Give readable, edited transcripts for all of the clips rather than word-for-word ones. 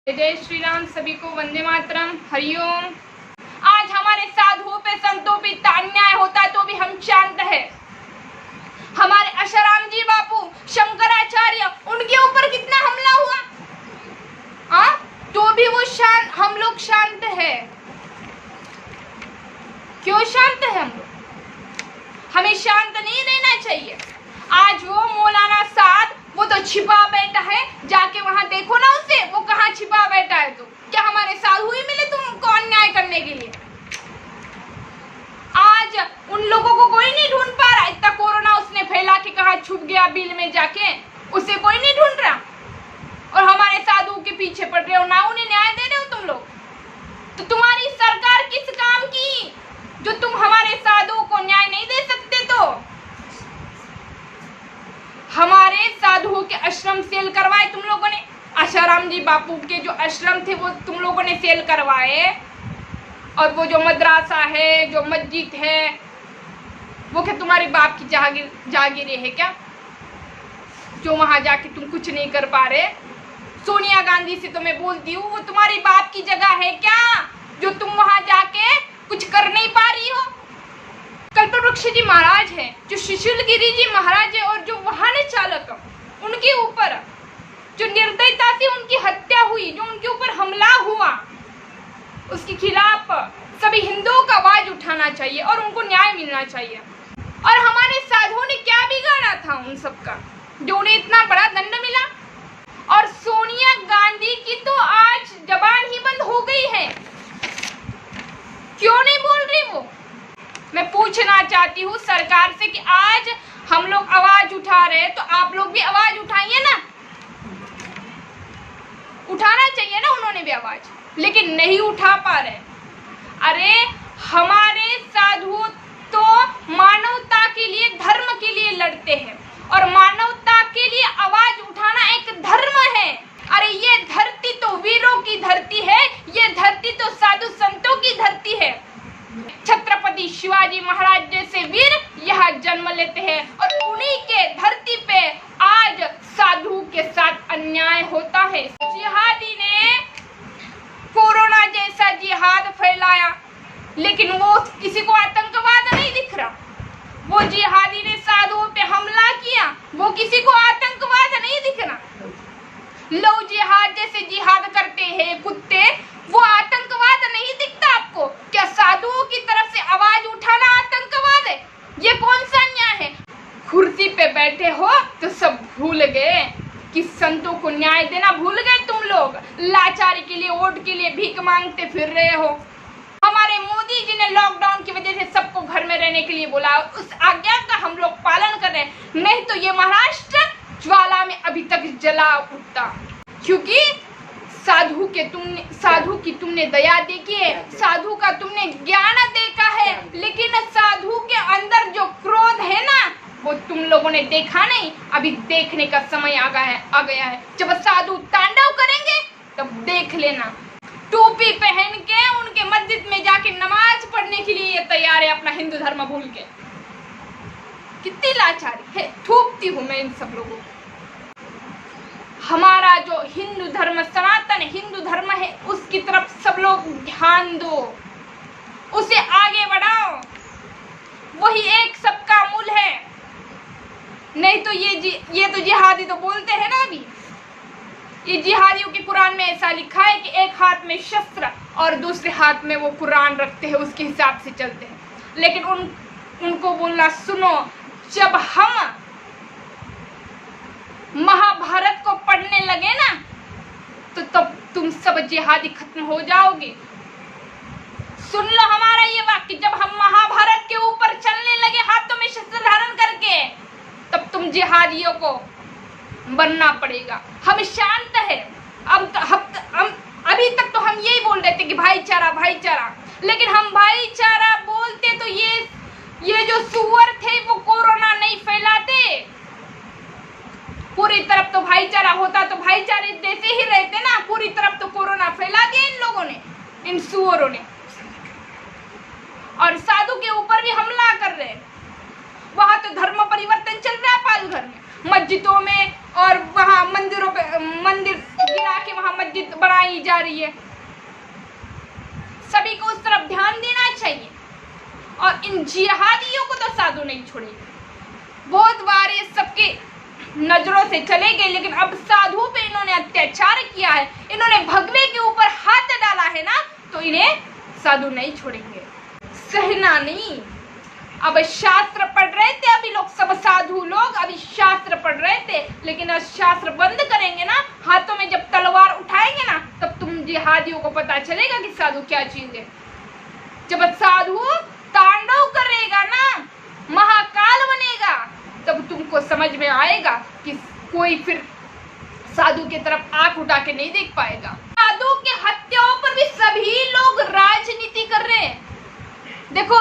जय श्री राम। सभी को वंदे मातरम, हरिओम। आज हमारे साधुओं पे संतों पे इतना अन्याय होता है तो भी हम शांत है। हमारे अशाराम जी बापू, शंकराचार्य, उनके ऊपर कितना हमला हुआ, तो भी वो शांत, हम लोग शांत है। क्यों शांत है हम लोग? हमें शांत नहीं रहना चाहिए। आज वो मौलाना साद, वो तो छिपा बैठा है, जाके वहां देखो ना उसे, वो कहाँ छिपा बैठा है। तो क्या हमारे साधु ही मिले तुमको अन्याय करने के लिए? आज उन लोगों को कोई नहीं ढूंढ पा रहा। इतना कोरोना उसने फैला के कहा छुप गया बिल में जाके, उसे कोई नहीं ढूंढ रहा। और हमारे साधु के पीछे पड़ रहे हो, ना उन्हें न्याय दे रहे हो तुम लोग। तो तुम्हारी सरकार किस काम की जो तुम हमारे साधुओं को न्याय नहीं दे सकते? तो हमारे साधुओं के आश्रम सेल करवाए तुम लोगों ने। आशाराम जी बापू के जो आश्रम थे वो तुम लोगों ने सेल करवाए। और वो जो मदरसा है, जो मस्जिद है, वो क्या तुम्हारे बाप की जागीरें है क्या, जो वहां जाके तुम कुछ नहीं कर पा रहे? सोनिया गांधी से तो मैं बोलती हूँ, वो तुम्हारी बाप की जगह है क्या जो तुम वहां जाके कुछ कर नहीं पा रही हो? कल्पवृक्ष जी महाराज हैं, जो शिशुलगिरी जी महाराज है, और जो वाहन चालक, उनके ऊपर जो निर्दयता से उनकी हत्या हुई, जो उनके ऊपर हमला हुआ, उसके खिलाफ सभी हिंदुओं का आवाज उठाना चाहिए और उनको न्याय मिलना चाहिए। और हमारे साधुओं ने क्या बिगाड़ा था उन सबका, जो उन्हें इतना बड़ा दंड मिला? और सोनिया गांधी की तो आज जबान ही बंद हो गई है। क्यों नहीं बोल रही वो? मैं पूछना चाहती हूँ सरकार से कि आज हम लोग आवाज उठा रहे हैं तो आप लोग भी आवाज उठाइए ना। उठाना चाहिए ना उन्होंने भी आवाज, लेकिन नहीं उठा पा रहे। अरे हमारे साधु तो मानवता के लिए, धर्म के लिए लड़ते हैं, और मानवता के लिए आवाज उठाना एक धर्म है। अरे ये धरती तो वीरों की धरती है, ये धरती तो साधु संतों की धरती है। छत्रपति शिवाजी महाराज जैसे वीर यहाँ जन्म लेते हैं, और उन्हीं के धरती पे आज साधु के साथ अन्याय होता है। जिहादी ने कोरोना जैसा जिहाद फैलाया, लेकिन वो किसी को आतंकवाद नहीं दिख रहा। वो जिहादी ने साधुओं पे हमला किया, वो किसी को आतंकवाद नहीं दिख रहा। लव जिहाद जैसे जिहाद करते हैं कुत्ते, वो आतंकवाद नहीं दिखता आपको? क्या साधुओं की तरफ से आवाज उठाना आतंकवाद है? ये कौन सा अन्याय है? कुर्सी पे बैठे हो तो सब भूल गए कि संतों को न्याय देना भूल गए तुम लोग। लाचारी के लिए, वोट के लिए भीख मांगते फिर रहे हो। हमारे मोदी जी ने लॉकडाउन की वजह से सबको घर में रहने के लिए बोला, उस आज्ञा का हम लोग पालन कर रहे हैं। नहीं तो ये महाराष्ट्र ज्वाला में अभी तक जला उठता, क्योंकि साधु की तुमने दया देखी है, साधु का तुमने ज्ञान देखा है, लेकिन साधु के अंदर जो क्रोध है ना, वो तुम लोगों ने देखा नहीं। अभी देखने का समय आ गया है। जब साधु तांडव करेंगे तब देख लेना। टोपी पहन के उनके मस्जिद में जाके नमाज पढ़ने के लिए ये तैयार है, अपना हिंदू धर्म भूल के। कितनी लाचारी है, थूकती हूँ मैं इन सब लोगों को। हमारा जो हिंदू धर्म, सनातन हिंदू धर्म है, उसकी तरफ सब लोग ध्यान दो, उसे आगे बढ़ाओ। वही एक सबका मूल है। नहीं तो ये तो जिहादी तो बोलते हैं ना। अभी ये जिहादियों के कुरान में ऐसा लिखा है कि एक हाथ में शस्त्र और दूसरे हाथ में वो कुरान रखते हैं, उसके हिसाब से चलते हैं। लेकिन उनको बोलना सुनो, जब हम महाभारत को पढ़ने लगे ना, तो तब तुम सब जिहादी खत्म हो जाओगे। सुन लो हमारा ये वाक्य, जब हम महाभारत के ऊपर चलने लगे हाथों में शस्त्र धारण करके, तब तुम जिहादियों को बनना पड़ेगा। हम शांत है। अभी तक तो हम यही बोल रहे थे कि भाईचारा भाईचारा, लेकिन हम भाईचारा बोलते तो ये जो सुअर थे वो कोरोना नहीं फैलाते। पूरी तरफ तो भाईचारा होता तो भाईचारे जैसे ही रहते ना। पूरी तरफ तो कोरोना फैला दिया इन लोगों ने, इन सुअरों ने। और साधु के ऊपर भी हमला कर रहे हैं। वहां तो धर्म परिवर्तन चल रहा है पालघर में। मस्जिदों में और वहां मंदिरों पे मंदिर गिरा के वहां मस्जिद बनाई जा रही है। सभी को उस तरफ ध्यान देना चाहिए और इन जिहादियों को तो साधु नहीं छोड़ेगा। बहुत बार ये सबके नजरों से चले गए, लेकिन अब साधु पे इन्होंने अत्याचार किया है, इन्होंने भगवे के ऊपर हाथ डाला है ना, तो इन्हें साधु नहीं छोड़ेंगे, सहना नहीं। अब शास्त्र पढ़ रहे थे अभी लोग, सब साधु लोग अभी शास्त्र पढ़ रहे थे, लेकिन अब शास्त्र बंद करेंगे ना, हाथों में जब तलवार उठाएंगे ना, तब तुम जिहादियों को पता चलेगा कि साधु क्या चीज है। जब साधु तांडव करेगा ना, महाकाल बनेगा, तब तुमको समझ में आएगा कि कोई फिर साधु की तरफ आंख उठा के नहीं देख पाएगा। साधु के हत्याओं पर भी सभी लोग राजनीति कर रहे हैं। देखो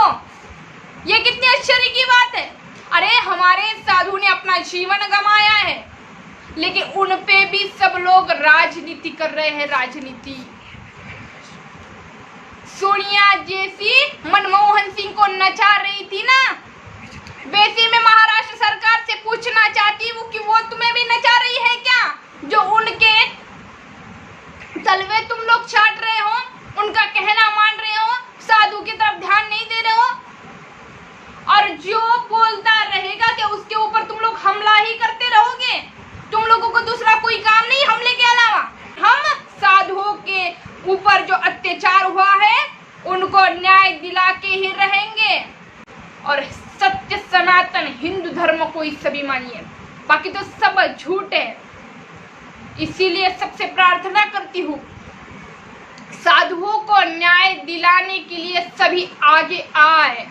ये कितनी आश्चर्य की बात है। अरे हमारे साधु ने अपना जीवन गंवाया है, लेकिन उन पे भी सब लोग राजनीति कर रहे हैं, राजनीति। सोनिया जैसी मनमोहन सिंह को नचा रही थी ना, वैसे में महाराष्ट्र सरकार से पूछना चाहती हूँ कि वो तुम्हें भी नचा रही है क्या? जो उनके तलवे तुम लोग चाट रहे हो, उनका कहना मान रहे हो, साधु की तरफ ध्यान नहीं दे रहे हो, और जो बोलता रहेगा कि उसके ऊपर तुम लोग हमला ही करते रहोगे। तुम लोगों को दूसरा कोई काम नहीं हमले के अलावा। हम साधुओं के ऊपर जो अत्याचार हुआ है उनको न्याय दिला के ही रहेंगे, और सत्य सनातन हिंदू धर्म को ही सभी मानिए, बाकी तो सब झूठ है। इसीलिए सबसे प्रार्थना करती हूँ, साधुओं को न्याय दिलाने के लिए सभी आगे आए।